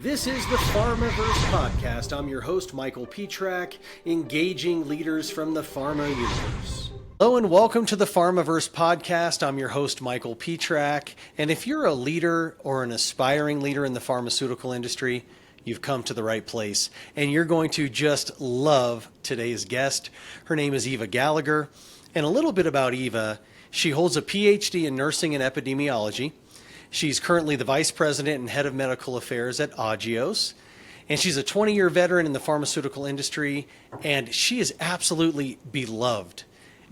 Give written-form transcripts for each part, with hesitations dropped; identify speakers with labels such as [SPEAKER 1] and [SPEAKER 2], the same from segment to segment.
[SPEAKER 1] This is the Pharmaverse podcast. I'm your host, Michael Petrak, engaging leaders from the pharma universe. Hello and welcome to the Pharmaverse podcast. I'm your host, Michael Petrak. And if you're a leader or an aspiring leader in the pharmaceutical industry, you've come to the right place. And you're going to just love today's guest. Her name is Eva Gallagher. And a little bit about Eva, she holds a PhD in nursing and epidemiology. She's currently the Vice President and Head of Medical Affairs at Agios, and she's a 20-year veteran in the pharmaceutical industry, and she is absolutely beloved.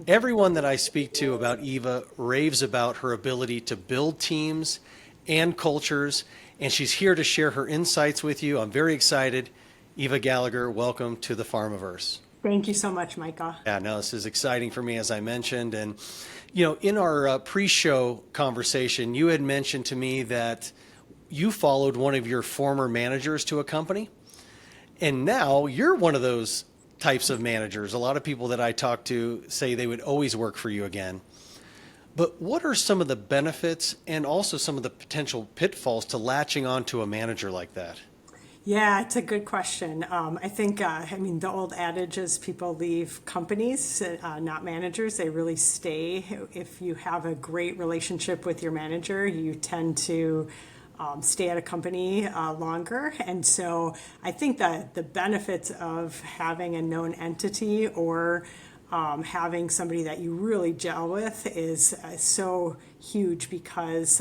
[SPEAKER 1] Everyone that I speak to about Eva raves about her ability to build teams and cultures, and she's here to share her insights with you. I'm very excited. Eva Gallagher, welcome to the Pharmaverse.
[SPEAKER 2] Thank you so much, Micah.
[SPEAKER 1] Yeah, no, this is exciting for me, as I mentioned. And, you know, in our pre-show conversation, you had mentioned to me that you followed one of your former managers to a company. And now you're one of those types of managers. A lot of people that I talk to say they would always work for you again. But what are some of the benefits and also some of the potential pitfalls to latching on to a manager like that?
[SPEAKER 2] Yeah, it's a good question. I think, the old adage is people leave companies, not managers. They really stay. If you have a great relationship with your manager, you tend to stay at a company longer. And so I think that the benefits of having a known entity or having somebody that you really gel with is so huge because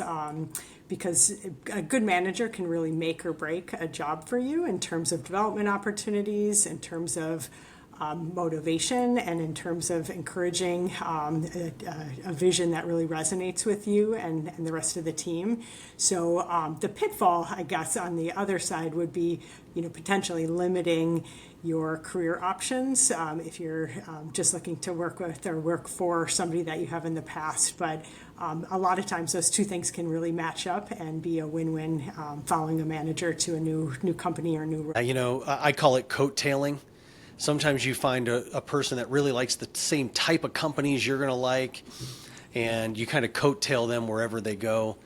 [SPEAKER 2] a good manager can really make or break a job for you in terms of development opportunities, in terms of motivation, and in terms of encouraging a vision that really resonates with you and the rest of the team. So the pitfall, I guess, on the other side would be, potentially limiting your career options if you're just looking to work with or work for somebody that you have in the past. But a lot of times those two things can really match up and be a win-win following a manager to a new company or new role.
[SPEAKER 1] I call it coattailing. Sometimes you find a person that really likes the same type of companies you're going to like, and you kind of coattail them wherever they go.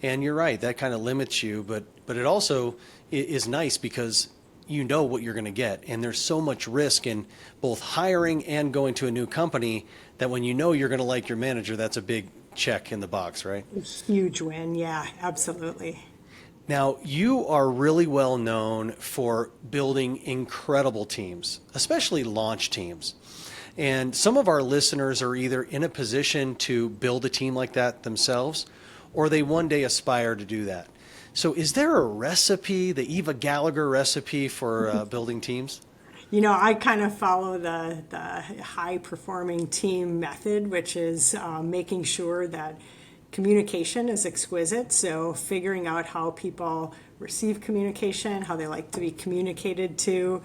[SPEAKER 1] And you're right, that kind of limits you, but it also is nice because you know what you're going to get. And there's so much risk in both hiring and going to a new company that when you know you're going to like your manager, that's a big check in the box, right?
[SPEAKER 2] A huge win. Yeah, absolutely.
[SPEAKER 1] Now, you are really well known for building incredible teams, especially launch teams. And some of our listeners are either in a position to build a team like that themselves, or they one day aspire to do that. So is there a recipe, the Eva Gallagher recipe for building teams?
[SPEAKER 2] I kind of follow the high-performing team method, which is making sure that communication is exquisite. So figuring out how people receive communication, how they like to be communicated to,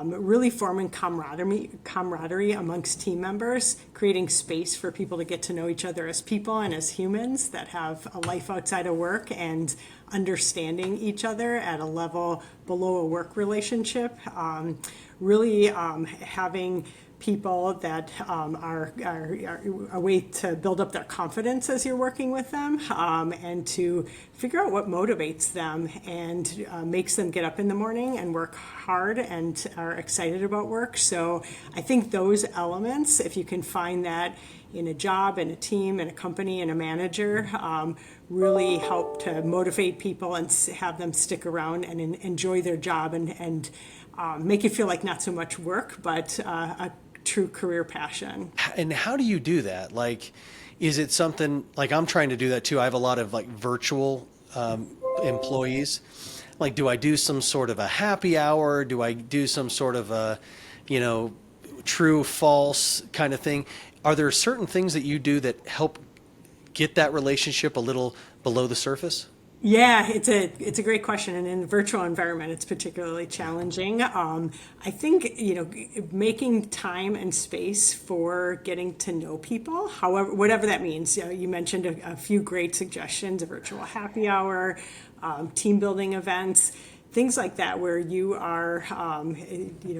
[SPEAKER 2] really forming camaraderie amongst team members, creating space for people to get to know each other as people and as humans that have a life outside of work, and understanding each other at a level below a work relationship. Really having people that are a way to build up their confidence as you're working with them, and to figure out what motivates them and makes them get up in the morning and work hard and are excited about work. So I think those elements, if you can find that in a job, in a team, in a company, in a manager, really help to motivate people and have them stick around and enjoy their job and make it feel like not so much work, but a true career passion.
[SPEAKER 1] And how do you do that? Like, is it something like I'm trying to do that too? I have a lot of virtual employees. Like, do I do some sort of a happy hour? Do I do some sort of a, true, false kind of thing? Are there certain things that you do that help get that relationship a little below the surface?
[SPEAKER 2] Yeah, it's a great question, and in the virtual environment, it's particularly challenging. I think making time and space for getting to know people, however, whatever that means. You mentioned a few great suggestions: a virtual happy hour, team building events, things like that, where you are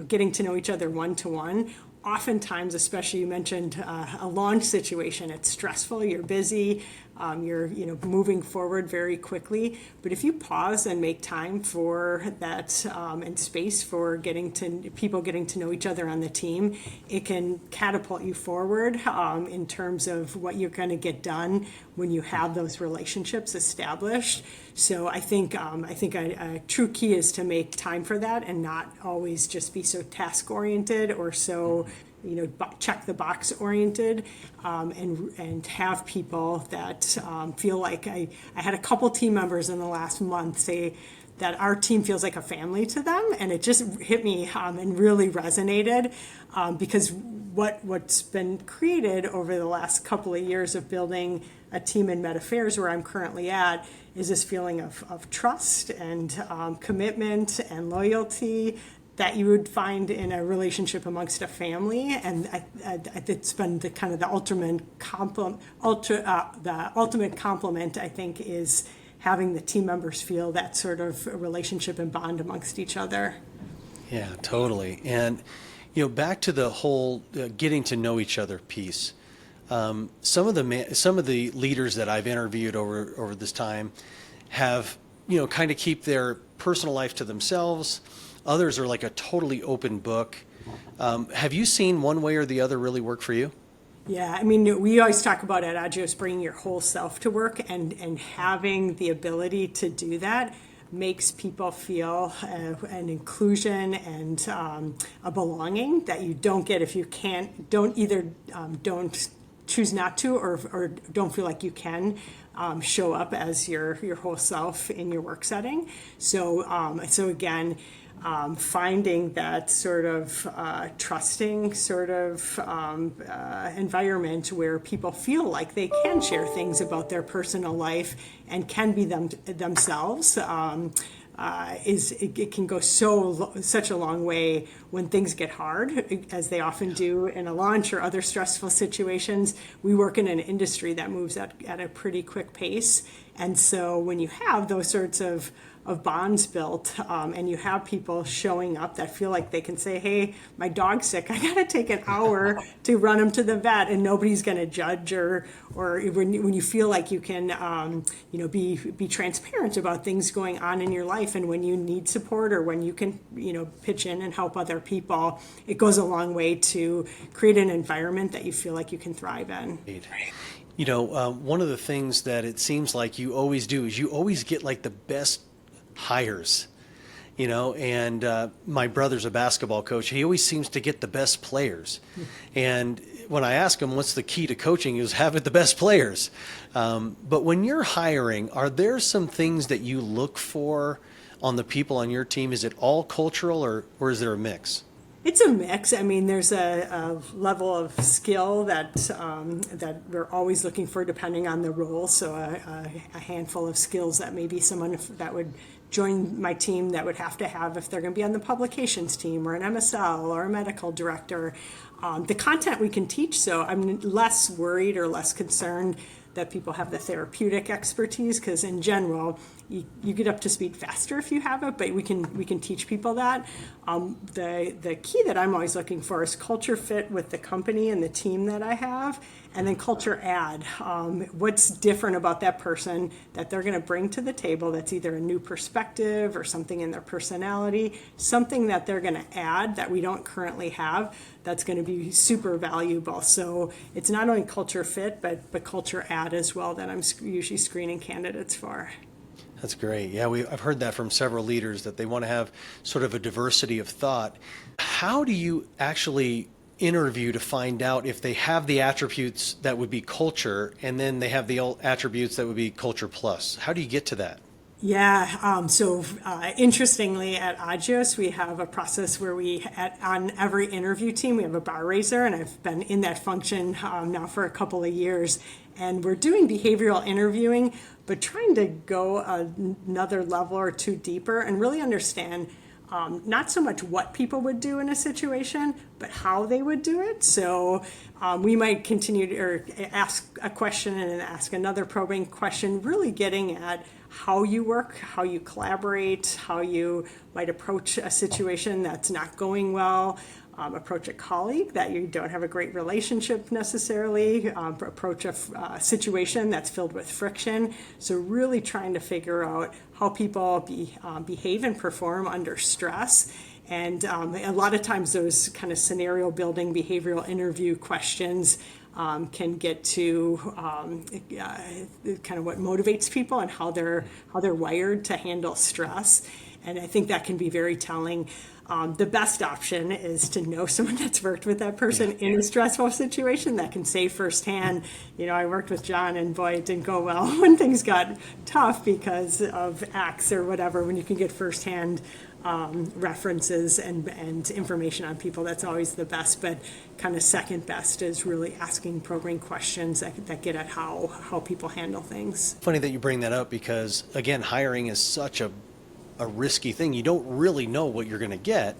[SPEAKER 2] getting to know each other one to one. Oftentimes, especially you mentioned a launch situation, it's stressful, you're busy, You're moving forward very quickly. But if you pause and make time for that and space for people getting to know each other on the team, it can catapult you forward in terms of what you're going to get done when you have those relationships established. So I think a true key is to make time for that and not always just be so task oriented or so check the box oriented, and have people that feel like I had a couple team members in the last month say that our team feels like a family to them, and it just hit me and really resonated because what's been created over the last couple of years of building a team in Med Affairs where I'm currently at is this feeling of trust and commitment and loyalty that you would find in a relationship amongst a family, and it's been the ultimate compliment. I think is having the team members feel that sort of relationship and bond amongst each other.
[SPEAKER 1] Yeah, totally. And back to the whole getting to know each other piece. Some of the leaders that I've interviewed over this time have kind of keep their personal life to themselves. Others are like a totally open book. Have you seen one way or the other really work for you?
[SPEAKER 2] Yeah, I mean, we always talk about at Agios bringing your whole self to work, and having the ability to do that makes people feel an inclusion and a belonging that you don't get if you don't choose not to or don't feel like you can show up as your whole self in your work setting. So again, finding that sort of trusting sort of environment where people feel like they can share things about their personal life and can be themselves it can go such a long way when things get hard, as they often do in a launch or other stressful situations. We work in an industry that moves at a pretty quick pace, and so when you have those sorts of bonds built, and you have people showing up that feel like they can say, hey, my dog's sick, I gotta take an hour to run him to the vet, and nobody's gonna judge, or when you feel like you can be transparent about things going on in your life, and when you need support or when you can pitch in and help other people, it goes a long way to create an environment that you feel like you can thrive in.
[SPEAKER 1] One of the things that it seems like you always do is you always get like the best hires, and my brother's a basketball coach. He always seems to get the best players. And when I ask him what's the key to coaching, he was having the best players. But when you're hiring, are there some things that you look for on the people on your team? Is it all cultural or is there a mix?
[SPEAKER 2] It's a mix. I mean, there's a level of skill that we're always looking for depending on the role. So a handful of skills that maybe someone that would join my team that would have to have if they're going to be on the publications team or an MSL or a medical director. The content we can teach, so I'm less worried or less concerned that people have the therapeutic expertise, because in general, you get up to speed faster if you have it, but we can teach people that. The key that I'm always looking for is culture fit with the company and the team that I have, and then culture add. What's different about that person that they're going to bring to the table that's either a new perspective or something in their personality, something that they're going to add that we don't currently have that's going to be super valuable. So it's not only culture fit, but culture add as well that I'm usually screening candidates for.
[SPEAKER 1] That's great. Yeah, I've heard that from several leaders that they want to have sort of a diversity of thought. How do you actually interview to find out if they have the attributes that would be culture and then they have the attributes that would be culture plus? How do you get to that?
[SPEAKER 2] Yeah, so interestingly at Agios, we have a process where on every interview team, we have a bar raiser, and I've been in that function now for a couple of years. And we're doing behavioral interviewing, but trying to go another level or two deeper and really understand not so much what people would do in a situation, but how they would do it. So we might continue to ask a question and then ask another probing question, really getting at how you work, how you collaborate, how you might approach a situation that's not going well, approach a colleague that you don't have a great relationship necessarily, approach a situation that's filled with friction. So really trying to figure out how people behave and perform under stress. And a lot of times those kind of scenario building behavioral interview questions can get to kind of what motivates people and how they're wired to handle stress. And I think that can be very telling. The best option is to know someone that's worked with that person in a stressful situation that can say firsthand, I worked with John and boy, it didn't go well when things got tough because of X or whatever. When you can get firsthand references and information on people, that's always the best. But kind of second best is really asking probing questions that get at how people handle things.
[SPEAKER 1] Funny that you bring that up because, again, hiring is such a risky thing. You don't really know what you're going to get.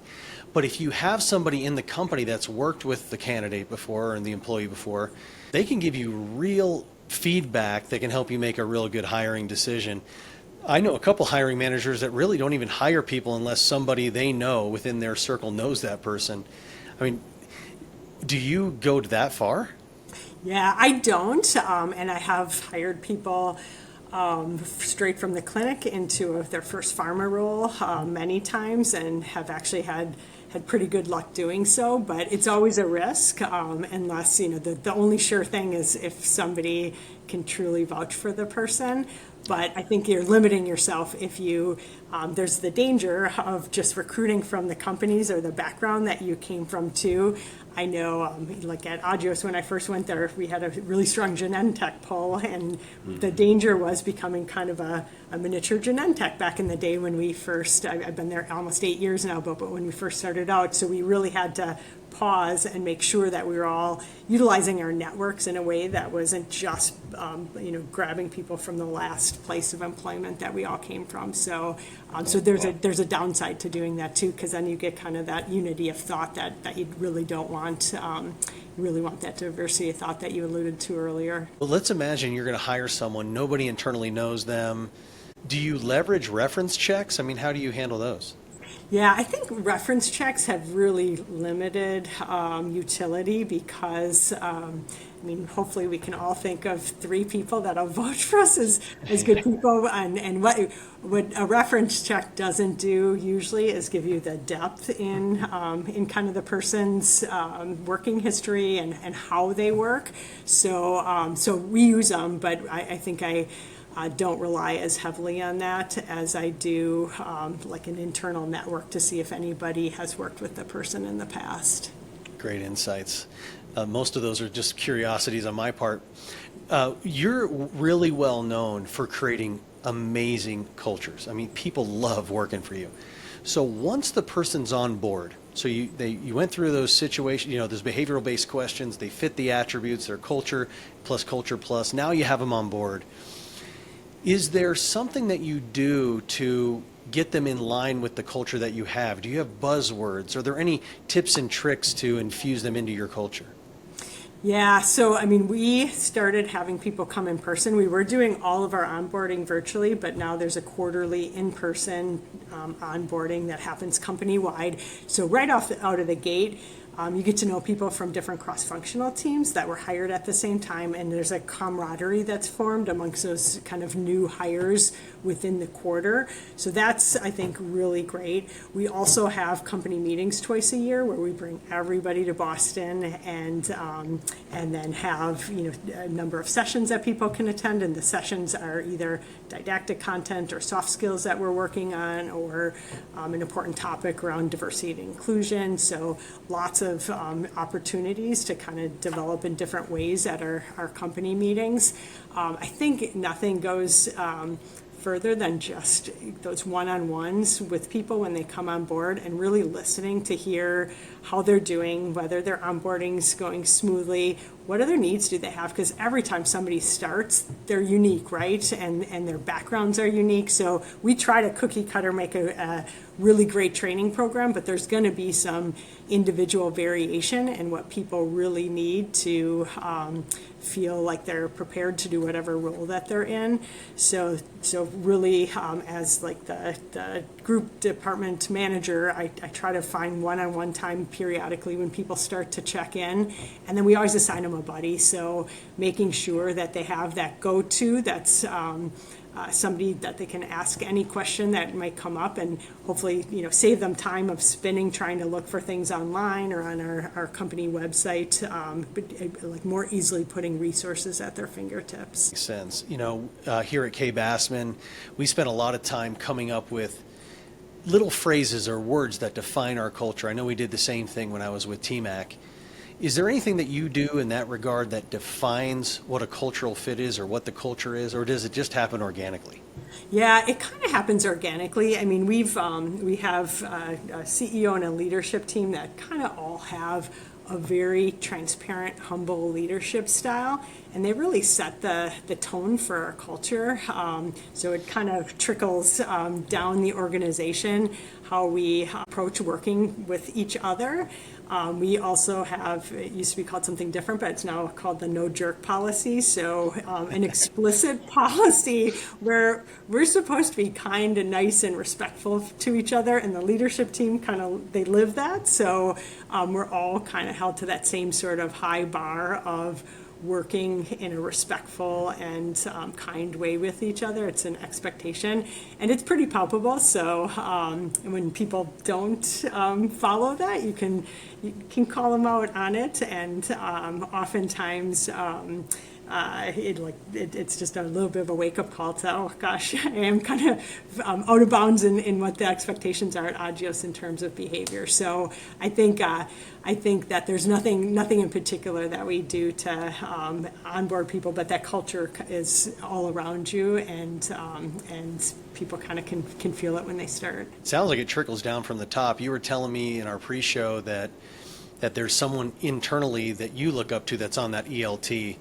[SPEAKER 1] But if you have somebody in the company that's worked with the candidate before and the employee before, they can give you real feedback that can help you make a real good hiring decision. I know a couple hiring managers that really don't even hire people unless somebody they know within their circle knows that person. I mean, do you go that far?
[SPEAKER 2] Yeah, I don't. And I have hired people straight from the clinic into their first pharma role many times and have actually had pretty good luck doing so, but it's always a risk unless, the only sure thing is if somebody can truly vouch for the person. But I think you're limiting yourself if you, there's the danger of just recruiting from the companies or the background that you came from too. I know, like at Agios, when I first went there, we had a really strong Genentech pull, and the danger was becoming kind of a miniature Genentech back in the day when we first, I've been there almost 8 years now, but when we first started out, so we really had to pause and make sure that we were all utilizing our networks in a way that wasn't just, grabbing people from the last place of employment that we all came from. So there's a downside to doing that too, because then you get kind of that unity of thought that you really don't want. You really want that diversity of thought that you alluded to earlier.
[SPEAKER 1] Well, let's imagine you're going to hire someone, nobody internally knows them. Do you leverage reference checks? I mean, how do you handle those?
[SPEAKER 2] Yeah, I think reference checks have really limited utility because, hopefully we can all think of 3 people that'll vouch for us as good people. And what a reference check doesn't do usually is give you the depth in kind of the person's working history and how they work. So we use them, but I think I don't rely as heavily on that as I do like an internal network to see if anybody has worked with the person in the past.
[SPEAKER 1] Great insights. Most of those are just curiosities on my part. You're really well known for creating amazing cultures. I mean, people love working for you. So once the person's on board, so you went through those situations, those behavioral-based questions, they fit the attributes, their culture plus, now you have them on board. Is there something that you do to get them in line with the culture that you have? Do you have buzzwords? Are there any tips and tricks to infuse them into your culture?
[SPEAKER 2] Yeah, so we started having people come in person. We were doing all of our onboarding virtually, but now there's a quarterly in-person onboarding that happens company-wide. So right out of the gate, you get to know people from different cross-functional teams that were hired at the same time, and there's a camaraderie that's formed amongst those kind of new hires within the quarter. So that's, I think, really great. We also have company meetings twice a year where we bring everybody to Boston and then have a number of sessions that people can attend, and the sessions are either didactic content or soft skills that we're working on, or an important topic around diversity and inclusion. So lots of opportunities to kind of develop in different ways at our company meetings. I think nothing goes further than just those one-on-ones with people when they come on board and really listening to hear how they're doing, whether their onboarding's going smoothly, what other needs do they have? Because every time somebody starts, they're unique, right? And their backgrounds are unique. So we try to cookie cutter make a really great training program, but there's going to be some individual variation in what people really need to feel like they're prepared to do whatever role that they're in. So really, as like the group department manager, I try to find one-on-one time periodically when people start to check in, and then we always assign them a buddy. So making sure that they have that go-to that's somebody that they can ask any question that might come up, and hopefully, save them time of spending trying to look for things online or on our company website, but like more easily putting resources at their fingertips.
[SPEAKER 1] Makes sense. Here at K. Bassman, we spent a lot of time coming up with little phrases or words that define our culture. I know we did the same thing when I was with TMAC. Is there anything that you do in that regard that defines what a cultural fit is or what the culture is, or does it just happen organically?
[SPEAKER 2] Yeah, it kind of happens organically. I mean, we have a CEO and a leadership team that kind of all have a very transparent, humble leadership style, and they really set the tone for our culture. So it kind of trickles down the organization, how we approach working with each other. We also have, it used to be called something different, but it's now called the no jerk policy. So an explicit policy where we're supposed to be kind and nice and respectful to each other, and the leadership team they live that. So we're all kind of held to that same sort of high bar of working in a respectful and kind way with each other. It's an expectation, and it's pretty palpable. So when people don't follow that, you can call them out on it, and oftentimes it's just a little bit of a wake-up call to, oh gosh, I am kind of out of bounds in what the expectations are at Agios in terms of behavior. So I think that there's nothing in particular that we do to onboard people, but that culture is all around you, and people kind of can feel it when they start.
[SPEAKER 1] It sounds like it trickles down from the top. You were telling me in our pre-show that there's someone internally that you look up to that's on that ELT.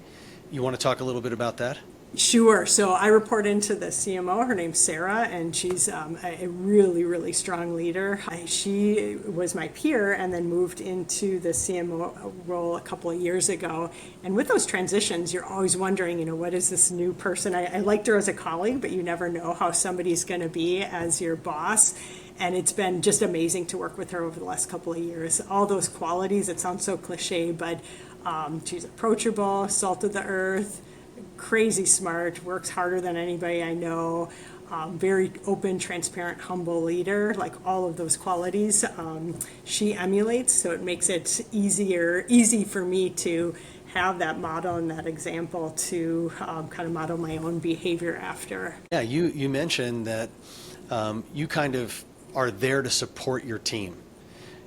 [SPEAKER 1] You want to talk a little bit about that?
[SPEAKER 2] Sure. So I report into the CMO. Her name's Sarah, and she's a really, really strong leader. She was my peer and then moved into the CMO role a couple of years ago. And with those transitions, you're always wondering, what is this new person? I liked her as a colleague, but you never know how somebody's going to be as your boss. And it's been just amazing to work with her over the last couple of years. All those qualities, it sounds so cliche, but she's approachable, salt of the earth, crazy smart, works harder than anybody I know, very open, transparent, humble leader, like all of those qualities she emulates. So it makes it easy for me to have that model and that example to kind of model my own behavior after.
[SPEAKER 1] Yeah, you mentioned that you kind of are there to support your team,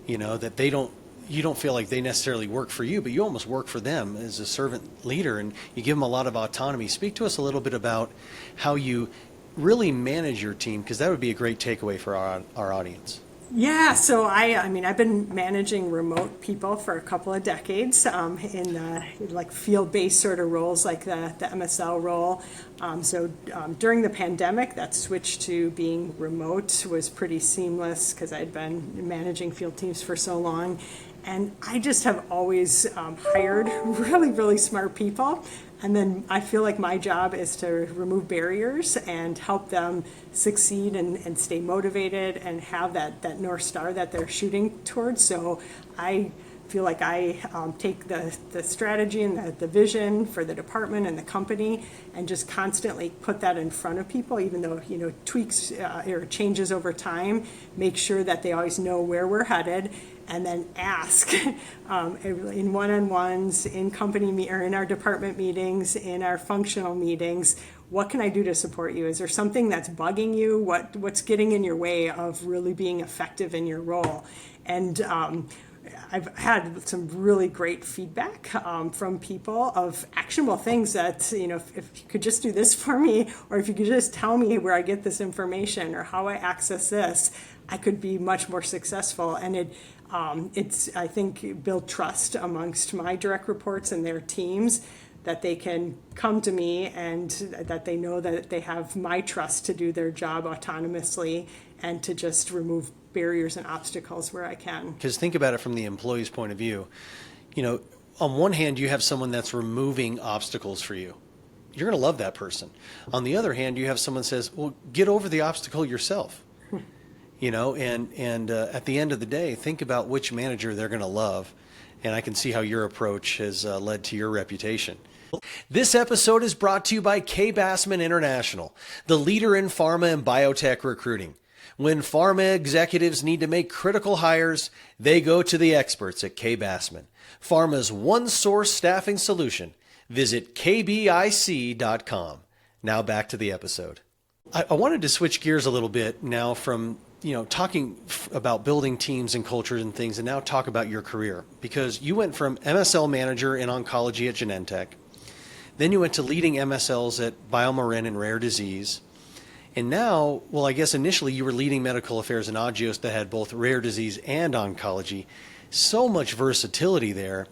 [SPEAKER 1] that you don't feel like they necessarily work for you, but you almost work for them as a servant leader, and you give them a lot of autonomy. Speak to us a little bit about how you really manage your team, because that would be a great takeaway for our audience.
[SPEAKER 2] Yeah, so I've been managing remote people for a couple of decades in like field-based sort of roles, like the MSL role. During the pandemic, that switch to being remote was pretty seamless because I'd been managing field teams for so long. And I just have always hired really, really smart people. And then I feel like my job is to remove barriers and help them succeed and stay motivated and have that North Star that they're shooting towards. So I feel like I take the strategy and the vision for the department and the company and just constantly put that in front of people, even though, tweaks or changes over time, make sure that they always know where we're headed, and then ask in one-on-ones, in company or in our department meetings, in our functional meetings, what can I do to support you? Is there something that's bugging you? What's getting in your way of really being effective in your role? And I've had some really great feedback from people of actionable things that, if you could just do this for me, or if you could just tell me where I get this information or how I access this, I could be much more successful. And it's, I think, built trust amongst my direct reports and their teams, that they can come to me and that they know that they have my trust to do their job autonomously and to just remove barriers and obstacles where I can.
[SPEAKER 1] Because think about it from the employee's point of view. On one hand, you have someone that's removing obstacles for you. You're going to love that person. On the other hand, you have someone that says, well, get over the obstacle yourself. And at the end of the day, think about which manager they're going to love. And I can see how your approach has led to your reputation. This episode is brought to you by K. Bassman International, the leader in pharma and biotech recruiting. When pharma executives need to make critical hires, they go to the experts at K. Bassman, pharma's one-source staffing solution. Visit kbic.com. Now back to the episode. I wanted to switch gears a little bit now from talking about building teams and cultures and things, and now talk about your career, because you went from MSL manager in oncology at Genentech, then you went to leading MSLs at BioMarin in rare disease, and now, well, I guess initially you were leading medical affairs in Agios that had both rare disease and oncology. So much versatility there.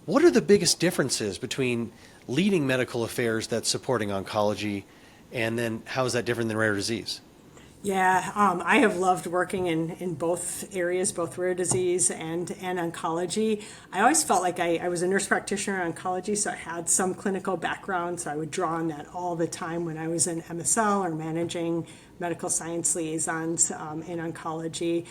[SPEAKER 1] What are the biggest differences between leading medical affairs that's supporting oncology, and then how is that different than rare disease?
[SPEAKER 2] Yeah, I have loved working in both areas, both rare disease and oncology. I always felt like I was a nurse practitioner in oncology, so I had some clinical background, so I would draw on that all the time when I was in MSL or managing medical science liaisons in oncology.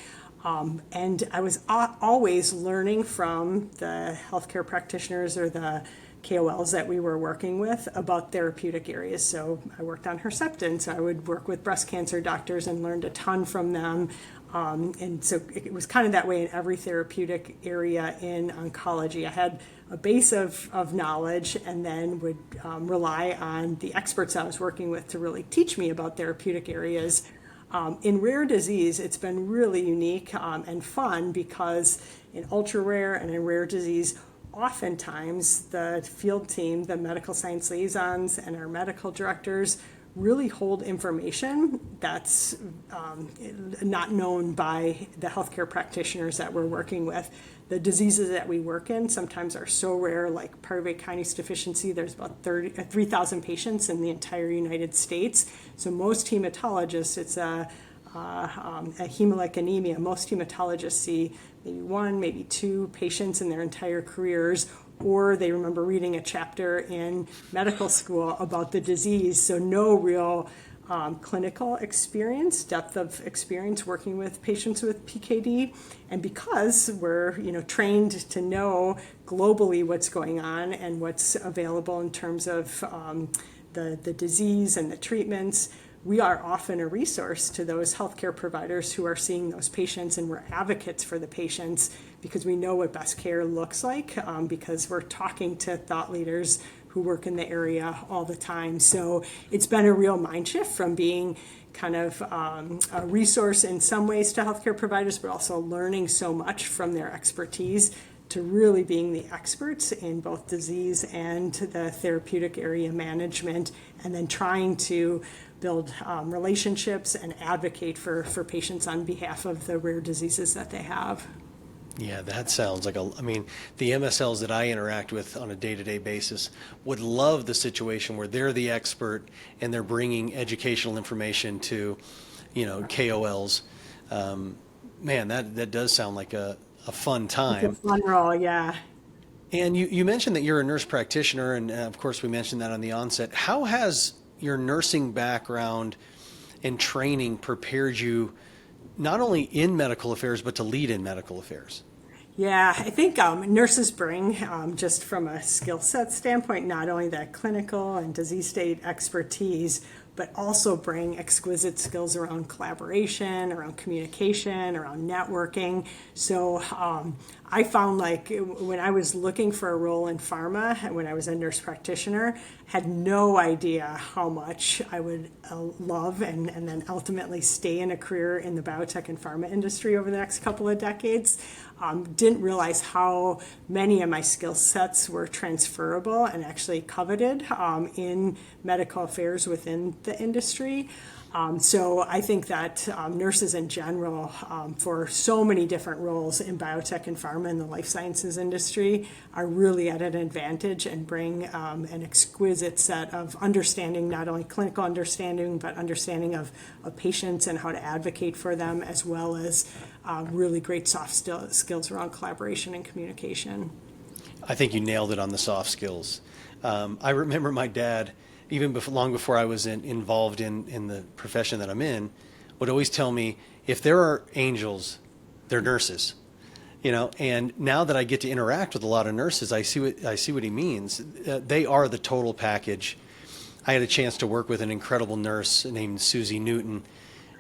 [SPEAKER 2] And I was always learning from the healthcare practitioners or the KOLs that we were working with about therapeutic areas. So I worked on Herceptin, so I would work with breast cancer doctors and learned a ton from them. And so it was kind of that way in every therapeutic area in oncology. I had a base of knowledge and then would rely on the experts I was working with to really teach me about therapeutic areas. In rare disease, it's been really unique and fun because in ultra rare and in rare disease, oftentimes the field team, the medical science liaisons, and our medical directors really hold information that's not known by the healthcare practitioners that we're working with. The diseases that we work in sometimes are so rare, like pyruvate kinase deficiency. There's about 3,000 patients in the entire United States. So most hematologists, it's a hemolytic anemia. Most hematologists see maybe one, maybe two patients in their entire careers, or they remember reading a chapter in medical school about the disease. So no real clinical experience, depth of experience working with patients with PKD. And because we're trained to know globally what's going on and what's available in terms of the disease and the treatments, we are often a resource to those healthcare providers who are seeing those patients, and we're advocates for the patients because we know what best care looks like because we're talking to thought leaders who work in the area all the time. So it's been a real mind shift from being kind of a resource in some ways to healthcare providers, but also learning so much from their expertise to really being the experts in both disease and the therapeutic area management, and then trying to build relationships and advocate for patients on behalf of the rare diseases that they have.
[SPEAKER 1] Yeah, that sounds like the MSLs that I interact with on a day-to-day basis would love the situation where they're the expert and they're bringing educational information to, KOLs. Man, that does sound like a fun time.
[SPEAKER 2] It's a fun role, yeah.
[SPEAKER 1] And you mentioned that you're a nurse practitioner, and of course we mentioned that on the onset. How has your nursing background and training prepared you not only in medical affairs, but to lead in medical affairs?
[SPEAKER 2] Yeah, I think nurses bring, just from a skill set standpoint, not only that clinical and disease state expertise, but also bring exquisite skills around collaboration, around communication, around networking. So I found like when I was looking for a role in pharma, when I was a nurse practitioner, had no idea how much I would love and then ultimately stay in a career in the biotech and pharma industry over the next couple of decades. Didn't realize how many of my skill sets were transferable and actually coveted in medical affairs within the industry. So I think that nurses in general, for so many different roles in biotech and pharma and the life sciences industry, are really at an advantage and bring an exquisite set of understanding, not only clinical understanding, but understanding of patients and how to advocate for them, as well as really great soft skills around collaboration and communication.
[SPEAKER 1] I think you nailed it on the soft skills. I remember my dad, even long before I was involved in the profession that I'm in, would always tell me, if there are angels, they're nurses. And now that I get to interact with a lot of nurses, I see what he means. They are the total package. I had a chance to work with an incredible nurse named Susie Newton.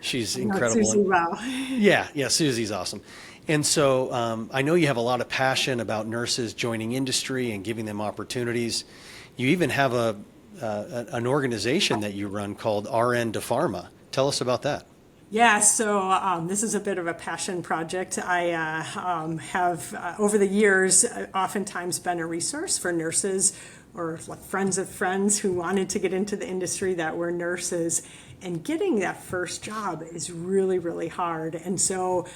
[SPEAKER 1] She's incredible.
[SPEAKER 2] Susie, wow.
[SPEAKER 1] Yeah, Susie's awesome. And so I know you have a lot of passion about nurses joining industry and giving them opportunities. You even have an organization that you run called RN de Pharma. Tell us about that.
[SPEAKER 2] Yeah, so this is a bit of a passion project. I have, over the years, oftentimes been a resource for nurses or like friends of friends who wanted to get into the industry that were nurses. And getting that first job is really, really hard. And so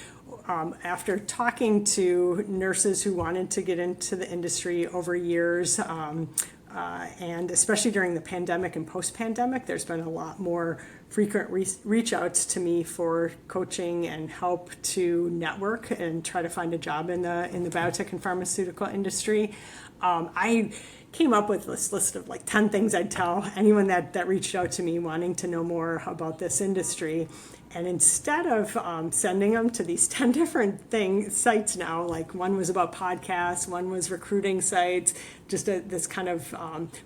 [SPEAKER 2] after talking to nurses who wanted to get into the industry over years, and especially during the pandemic and post-pandemic, there's been a lot more frequent reach outs to me for coaching and help to network and try to find a job in the biotech and pharmaceutical industry. I came up with this list of like 10 things I'd tell anyone that reached out to me wanting to know more about this industry. And instead of sending them to these 10 different sites now, like one was about podcasts, one was recruiting sites, just this kind of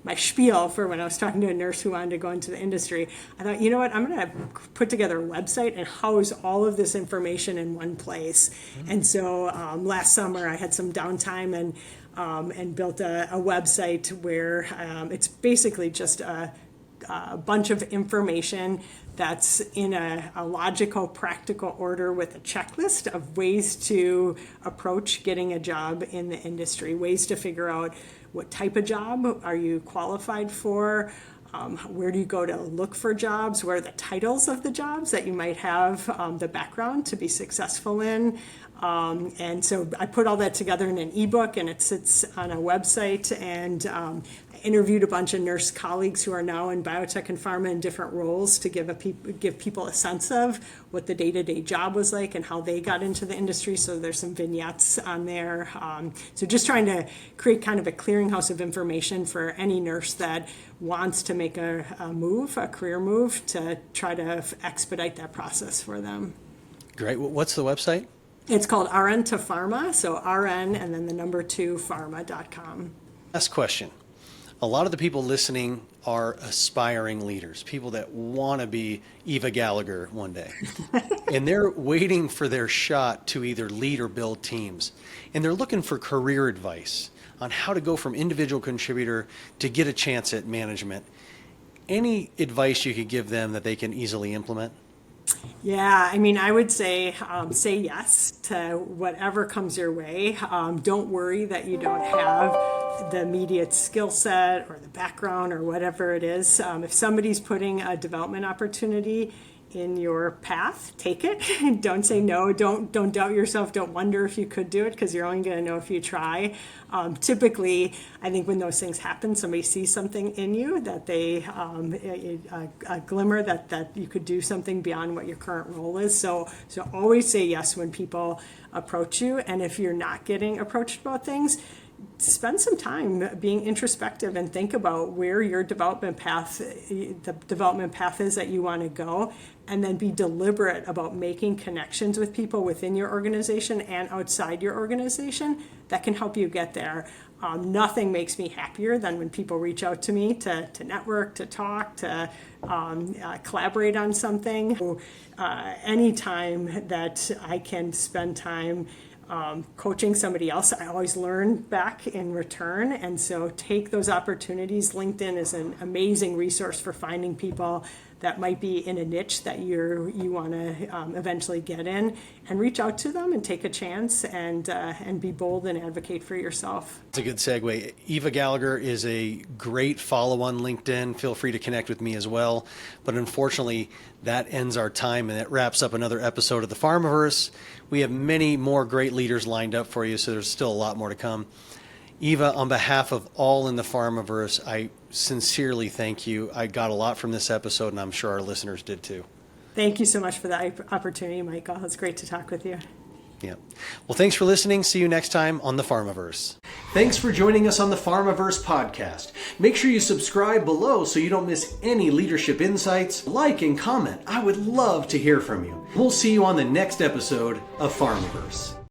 [SPEAKER 2] my spiel for when I was talking to a nurse who wanted to go into the industry, I thought, you know what, I'm going to put together a website and house all of this information in one place. Mm-hmm. And so last summer I had some downtime and built a website where it's basically just a bunch of information that's in a logical, practical order with a checklist of ways to approach getting a job in the industry, ways to figure out what type of job are you qualified for, where do you go to look for jobs, what are the titles of the jobs that you might have the background to be successful in. And so I put all that together in an ebook, and it sits on a website, and I interviewed a bunch of nurse colleagues who are now in biotech and pharma in different roles to give people a sense of what the day-to-day job was like and how they got into the industry. So there's some vignettes on there. So just trying to create kind of a clearinghouse of information for any nurse that wants to make a career move, to try to expedite that process for them.
[SPEAKER 1] Great. What's the website?
[SPEAKER 2] It's called RN to Pharma, so RN and then the number 2 pharma.com.
[SPEAKER 1] Last question. A lot of the people listening are aspiring leaders, people that want to be Eva Gallagher one day. And they're waiting for their shot to either lead or build teams. And they're looking for career advice on how to go from individual contributor to get a chance at management. Any advice you could give them that they can easily implement?
[SPEAKER 2] Yeah, I mean, I would say yes to whatever comes your way. Don't worry that you don't have the immediate skill set or the background or whatever it is. If somebody's putting a development opportunity in your path, take it. Don't say no. Don't doubt yourself. Don't wonder if you could do it, because you're only going to know if you try. Typically, I think when those things happen, somebody sees something in you that they a glimmer that you could do something beyond what your current role is. So always say yes when people approach you. And if you're not getting approached about things, spend some time being introspective and think about where your development path is that you want to go, and then be deliberate about making connections with people within your organization and outside your organization that can help you get there. Nothing makes me happier than when people reach out to me to network, to talk, to collaborate on something. Anytime that I can spend time coaching somebody else, I always learn back in return. And so take those opportunities. LinkedIn is an amazing resource for finding people that might be in a niche that you want to eventually get in, and reach out to them and take a chance and be bold and advocate for yourself.
[SPEAKER 1] That's a good segue. Eva Gallagher is a great follow on LinkedIn. Feel free to connect with me as well. But unfortunately, that ends our time, and it wraps up another episode of the Pharmaverse. We have many more great leaders lined up for you, so there's still a lot more to come. Eva, on behalf of all in the Pharmaverse, I sincerely thank you. I got a lot from this episode, and I'm sure our listeners did too.
[SPEAKER 2] Thank you so much for the opportunity, Michael. It's great to talk with you.
[SPEAKER 1] Yeah. Well, thanks for listening. See you next time on the Pharmaverse. Thanks for joining us on the Pharmaverse podcast. Make sure you subscribe below so you don't miss any leadership insights. Like and comment. I would love to hear from you. We'll see you on the next episode of Pharmaverse.